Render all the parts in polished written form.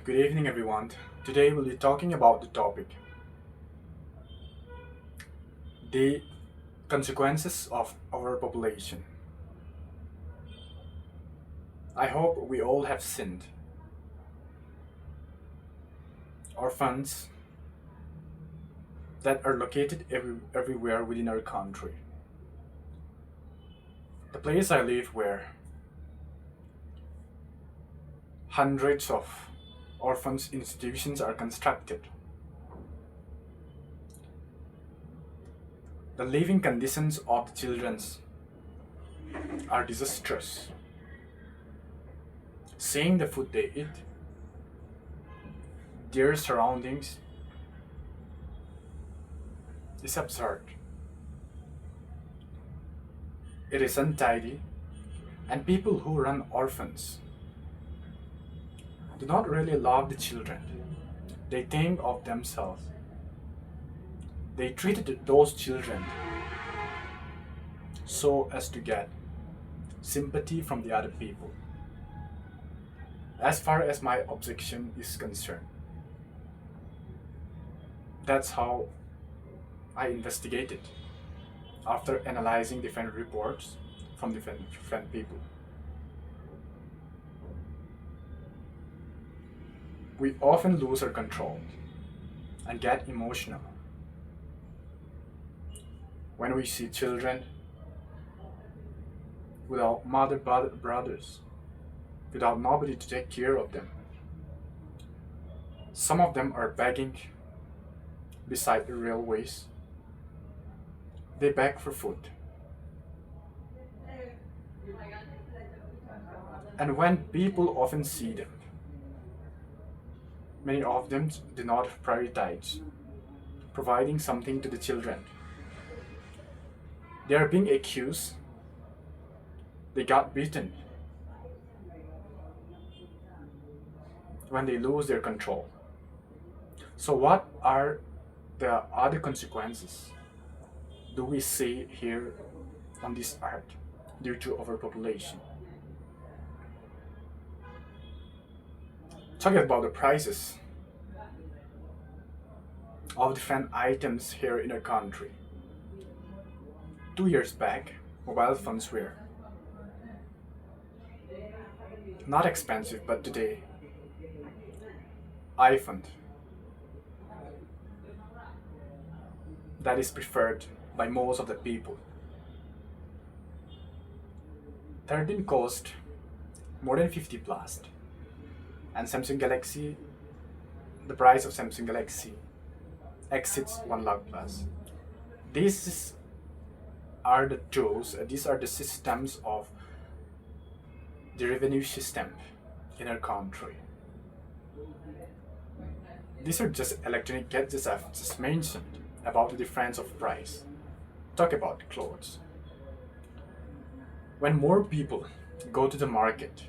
Good evening, everyone. Today we'll be talking about the topic the consequences of overpopulation. I hope we all have sinned. Orphans that are located everywhere within our country. The place I live, where hundreds of orphans institutions are constructed. The living conditions of the children are disastrous. Seeing the food they eat, their surroundings, is absurd. It is untidy, and people who run orphans do not really love the children. They think of themselves. They treated those children so as to get sympathy from the other people. As far as my objection is concerned, that's how I investigated after analyzing different reports from different people. We often lose our control and get emotional when we see children without mother, brothers, without nobody to take care of them. Some of them are begging beside the railways. They beg for food. And when people often see them, many of them do not prioritize providing something to the children. They are being accused. They got beaten when they lose their control. So, what are the other consequences do we see here on this earth due to overpopulation? Talking about the prices of different items here in our country. 2 years back, mobile phones were not expensive, but today, iPhone that is preferred by most of the people. 13 cost more than 50 plus, and Samsung Galaxy, the price of Samsung Galaxy exceeds 1 lakh plus. These are the tools, these are the systems of the revenue system in our country. These are just electronic gadgets I've just mentioned about the difference of price. Talk about clothes. When more people go to the market,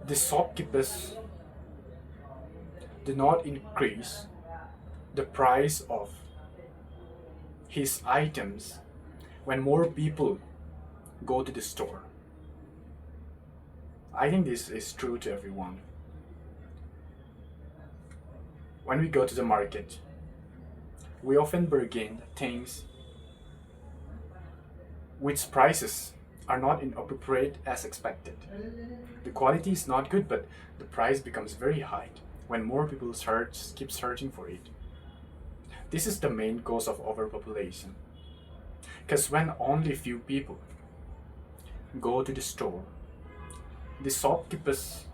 the shopkeepers do not increase the price of his items when more people go to the store. I think this is true to everyone. When we go to the market, we often bargain things which prices are not inappropriate as expected. The quality is not good, but the price becomes very high when more people keep searching for it. This is the main cause of overpopulation. Because when only few people go to the store, the shopkeepers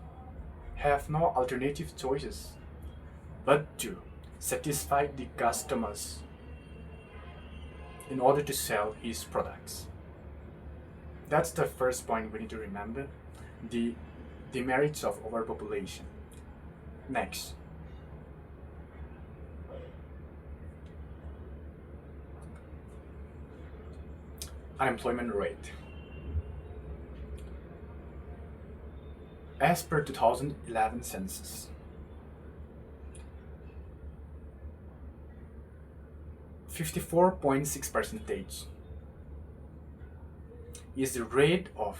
have no alternative choices but to satisfy the customers in order to sell his products. That's the first point we need to remember, the demerits of overpopulation. Next, unemployment rate. As per 2011 census, 54.6% is the rate of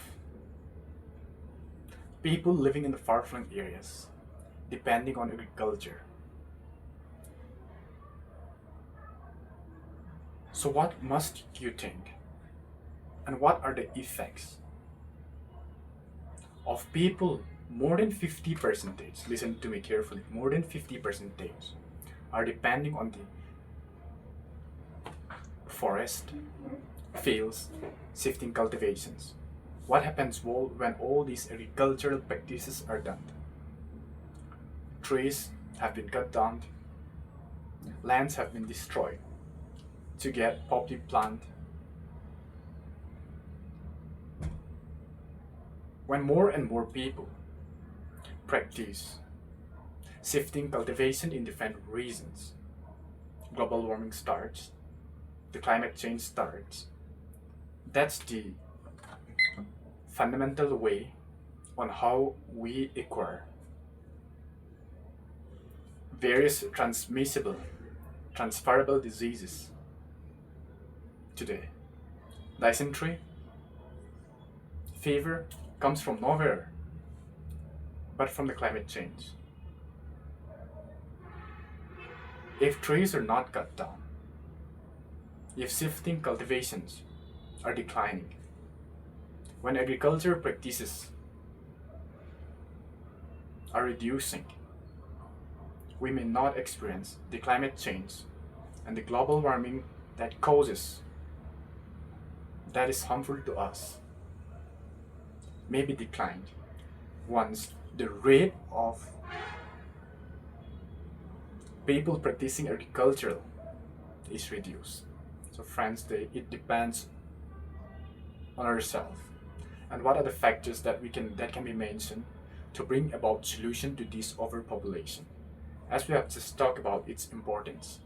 people living in the far-flung areas depending on agriculture. So what must you think? And what are the effects of people more than 50%, listen to me carefully, more than 50% are depending on the forest, fields, shifting cultivations. What happens when all these agricultural practices are done? Trees have been cut down, lands have been destroyed to get poppy plant. When more and more people practice shifting cultivation in different reasons, global warming starts, the climate change starts. That's the fundamental way on how we acquire various transferable diseases today. Dysentery, fever comes from nowhere but from the climate change. If trees are not cut down, if shifting cultivations are declining, when agriculture practices are reducing, we may not experience the climate change and the global warming that is harmful to us may be declined once the rate of people practicing agriculture is reduced. So friends, it depends on ourselves. And what are the factors that can be mentioned to bring about solution to this overpopulation? As we have just talked about its importance,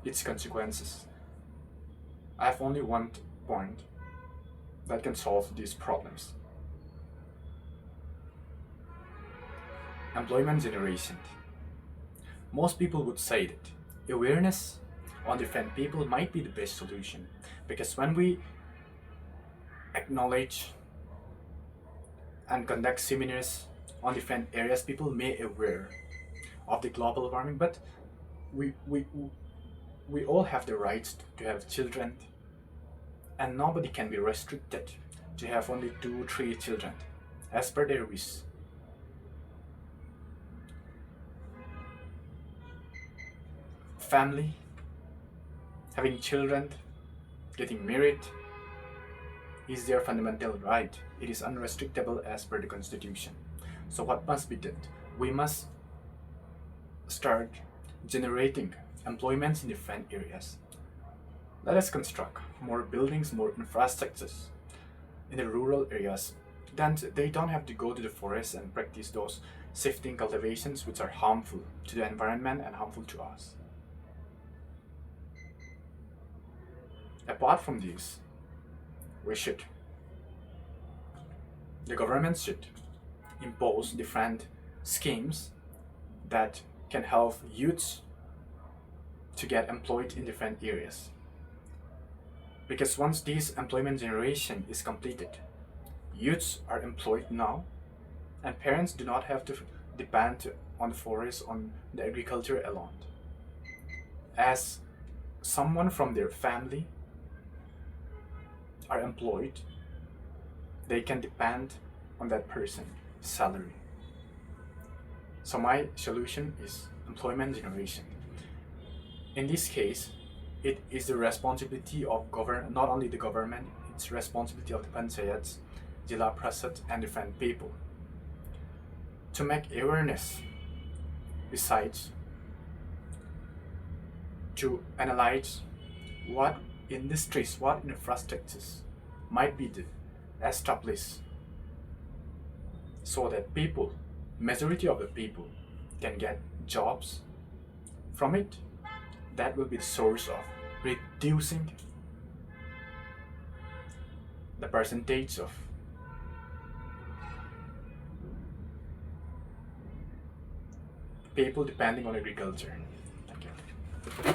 its consequences, I have only one point that can solve these problems. Employment generation. Most people would say that awareness on different people might be the best solution, because when we acknowledge and conduct seminars on different areas, people may aware of the global warming, but we all have the right to have children, and nobody can be restricted to have only 2-3 children as per their wish. Family, having children, getting married is their fundamental right. It is unrestrictable as per the Constitution. So what must be done? We must start generating employments in different areas. Let us construct more buildings, more infrastructures in the rural areas. Then they don't have to go to the forest and practice those shifting cultivations which are harmful to the environment and harmful to us. Apart from these, the government should impose different schemes that can help youths to get employed in different areas. Because once this employment generation is completed, youths are employed now, and parents do not have to depend on the forest, on the agriculture alone. As someone from their family are employed, they can depend on that person's salary. So my solution is employment generation. In this case, it is the responsibility of not only the government, it's responsibility of the panchayats, Jila Prasad, and different people to make awareness, besides to analyze what industries, what infrastructures might be established so that people, majority of the people, can get jobs from it. That will be the source of reducing the percentage of people depending on agriculture. Thank you.